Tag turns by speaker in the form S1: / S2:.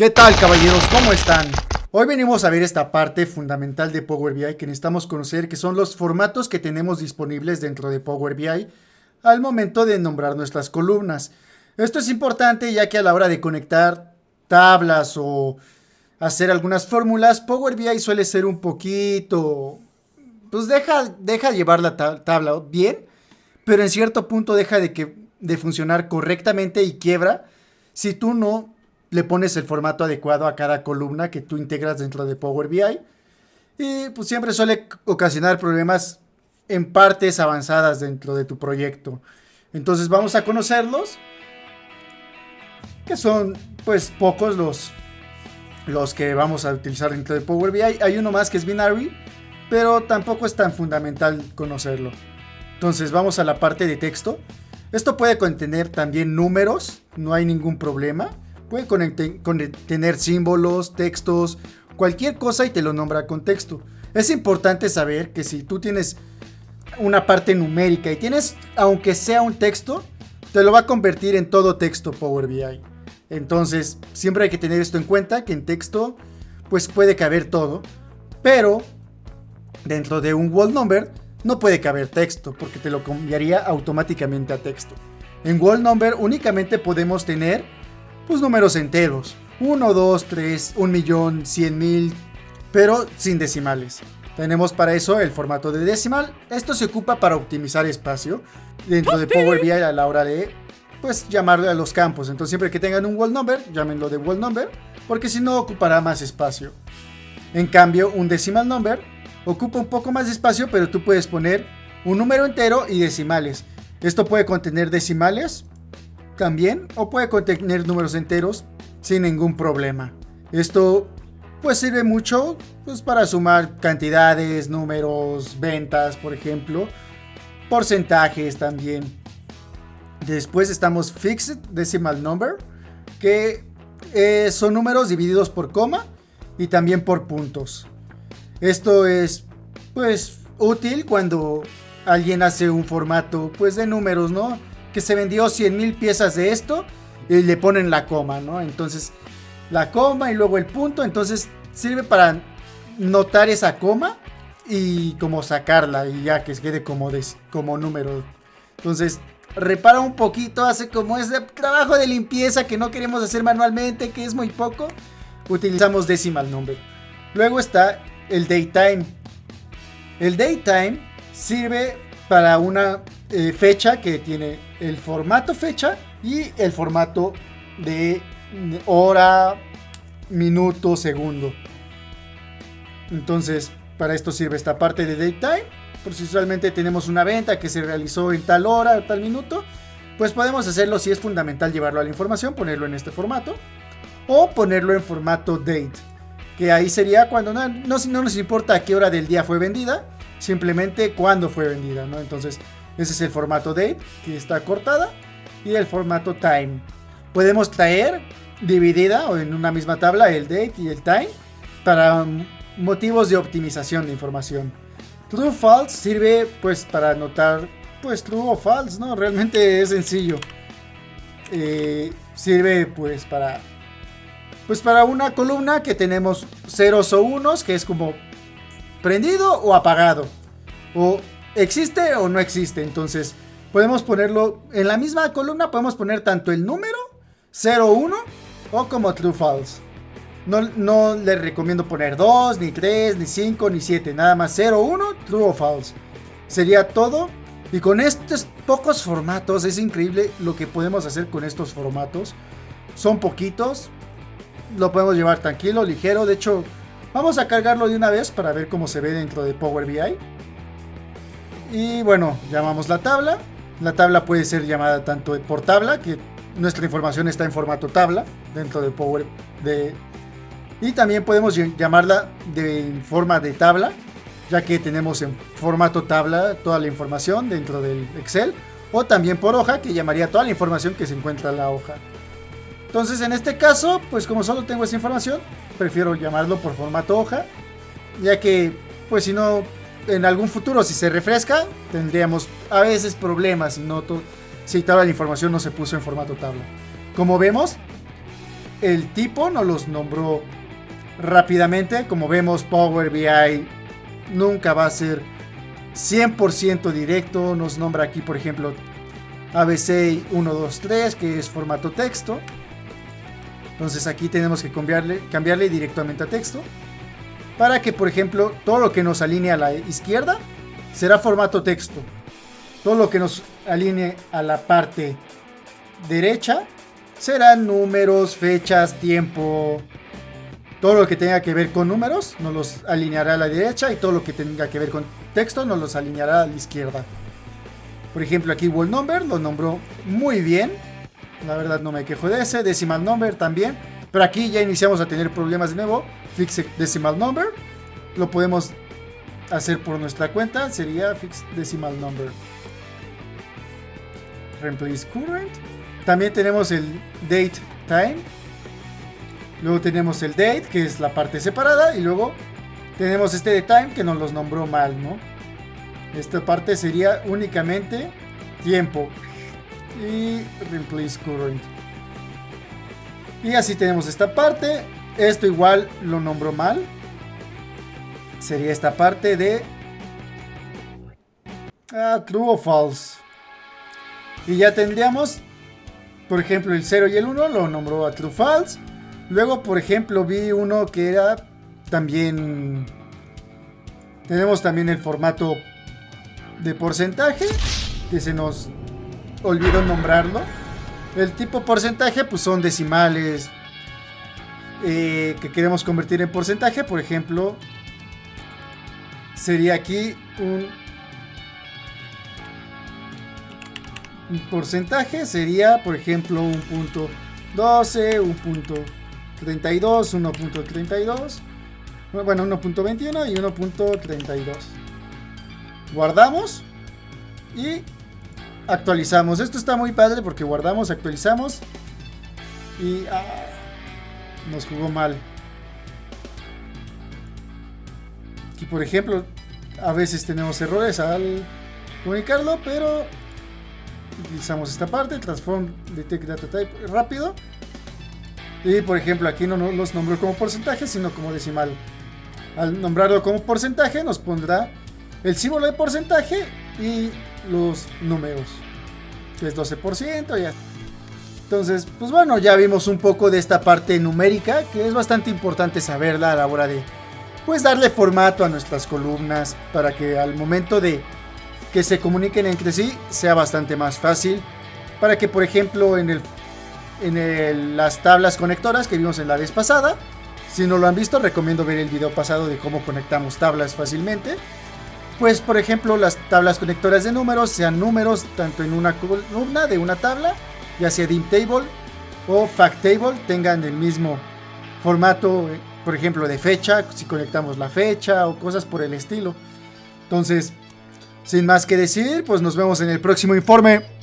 S1: ¿Qué tal, caballeros? ¿Cómo están? Hoy venimos a ver esta parte fundamental de Power BI que necesitamos conocer, que son los formatos que tenemos disponibles dentro de Power BI al momento de nombrar nuestras columnas. Esto es importante ya que a la hora de conectar tablas o hacer algunas fórmulas, Power BI suele ser un poquito... pues deja llevar la tabla bien, pero en cierto punto deja de funcionar correctamente y quiebra si tú no le pones el formato adecuado a cada columna que tú integras dentro de Power BI. Y pues siempre suele ocasionar problemas en partes avanzadas dentro de tu proyecto. Entonces vamos a conocerlos, que son pues pocos los que vamos a utilizar dentro de Power BI. Hay uno más que es Binary, pero tampoco es tan fundamental conocerlo. Entonces vamos a la parte de texto. Esto puede contener también números, no hay ningún problema. Puede contener símbolos, textos, cualquier cosa y te lo nombra con texto. Es importante saber que si tú tienes una parte numérica y tienes, aunque sea un texto, te lo va a convertir en todo texto Power BI. Entonces, siempre hay que tener esto en cuenta, que en texto, pues puede caber todo, pero dentro de un wall number no puede caber texto, porque te lo cambiaría automáticamente a texto. En wall number únicamente podemos tener pues números enteros, 1, 2, 3, 1.000.000, 100.000, pero sin decimales. Tenemos para eso el formato de decimal. Esto se ocupa para optimizar espacio dentro de Power BI a la hora de pues llamarle a los campos. Entonces siempre que tengan un wall number, llámenlo de wall number, porque si no ocupará más espacio. En cambio, un decimal number ocupa un poco más de espacio, pero tú puedes poner un número entero y decimales. Esto puede contener decimales también, o puede contener números enteros sin ningún problema. Esto pues sirve mucho pues para sumar cantidades, números, ventas, por ejemplo, porcentajes también. Después estamos Fixed Decimal Number, que son números divididos por coma y también por puntos. Esto es pues útil cuando alguien hace un formato pues de números, ¿no? Que se vendió 100.000 piezas de esto y le ponen la coma, ¿no? Entonces la coma y luego el punto, entonces sirve para notar esa coma y como sacarla y ya que quede como número. Entonces repara un poquito, hace como ese trabajo de limpieza que no queremos hacer manualmente, que es muy poco. Utilizamos decimal number. Luego está el datetime. El datetime sirve para una fecha que tiene el formato fecha y el formato de hora, minuto, segundo. Entonces, para esto sirve esta parte de datetime. Por si usualmente tenemos una venta que se realizó en tal hora o tal minuto, pues podemos hacerlo si es fundamental llevarlo a la información, ponerlo en este formato o ponerlo en formato date, que ahí sería cuando no nos importa a qué hora del día fue vendida, simplemente cuándo fue vendida, ¿no? Entonces ese es el formato date, que está cortada, y el formato time. Podemos traer dividida o en una misma tabla el date y el time para motivos de optimización de información. True false sirve pues para anotar pues true o false, ¿no? Realmente es sencillo. Sirve pues para una columna que tenemos ceros o unos, que es como prendido o apagado, o existe o no existe. Entonces podemos ponerlo en la misma columna, podemos poner tanto el número 0, 1 o como true false. No le recomiendo poner 2, ni 3, ni 5, ni 7, nada más 0, 1, true o false. Sería todo. Y con estos pocos formatos es increíble lo que podemos hacer con estos formatos. Son poquitos, lo podemos llevar tranquilo, ligero. De hecho, vamos a cargarlo de una vez para ver cómo se ve dentro de Power BI. Y bueno, llamamos la tabla. La tabla puede ser llamada tanto por tabla, que nuestra información está en formato tabla dentro de Power BI. Y también podemos llamarla de forma de tabla, ya que tenemos en formato tabla toda la información dentro del Excel. O también por hoja, que llamaría toda la información que se encuentra en la hoja. Entonces en este caso, pues como solo tengo esa información, prefiero llamarlo por formato hoja, ya que pues si no, en algún futuro si se refresca, tendríamos a veces problemas si toda la información no se puso en formato tabla. Como vemos, el tipo nos los nombró rápidamente. Como vemos, Power BI nunca va a ser 100% directo. Nos nombra aquí, por ejemplo, ABC 123, que es formato texto. Entonces aquí tenemos que cambiarle directamente a texto, para que, por ejemplo, todo lo que nos alinee a la izquierda será formato texto. Todo lo que nos alinee a la parte derecha serán números, fechas, tiempo. Todo lo que tenga que ver con números nos los alineará a la derecha, y todo lo que tenga que ver con texto nos los alineará a la izquierda. Por ejemplo, aquí whole number lo nombró muy bien. La verdad no me quejo de ese. Decimal number también. Pero aquí ya iniciamos a tener problemas de nuevo. Fix decimal number. Lo podemos hacer por nuestra cuenta. Sería fix decimal number. Replace current. También tenemos el date time. Luego tenemos el date, que es la parte separada. Y luego tenemos este de time, que nos los nombró mal, ¿no? Esta parte sería únicamente tiempo. Y replace current. Y así tenemos esta parte. Esto igual lo nombró mal. Sería esta parte de true o false. Y ya tendríamos, por ejemplo, el 0 y el 1 lo nombró a true false. Luego, por ejemplo, vi uno que era también... Tenemos también el formato de porcentaje, que se nos olvidó nombrarlo. El tipo porcentaje pues son decimales que queremos convertir en porcentaje. Por ejemplo, sería aquí un porcentaje. Sería, por ejemplo, 1.12, 1.32, 1.32, bueno, 1.21 y 1.32. Guardamos y actualizamos. Esto está muy padre porque guardamos, actualizamos y nos jugó mal. Aquí, por ejemplo, a veces tenemos errores al comunicarlo, pero utilizamos esta parte, transform detect data type rápido. Y por ejemplo, aquí no los nombró como porcentaje, sino como decimal. Al nombrarlo como porcentaje, nos pondrá el símbolo de porcentaje y los números, que es 12%, ya. Entonces, pues bueno, ya vimos un poco de esta parte numérica, que es bastante importante saberla a la hora de, pues, darle formato a nuestras columnas, para que al momento de que se comuniquen entre sí sea bastante más fácil. Para que, por ejemplo, en las tablas conectoras que vimos en la vez pasada, si no lo han visto, recomiendo ver el video pasado de cómo conectamos tablas fácilmente. Pues, por ejemplo, las tablas conectoras de números sean números tanto en una columna de una tabla, ya sea dim table o fact table, tengan el mismo formato, por ejemplo, de fecha, si conectamos la fecha o cosas por el estilo. Entonces, sin más que decir, pues nos vemos en el próximo informe.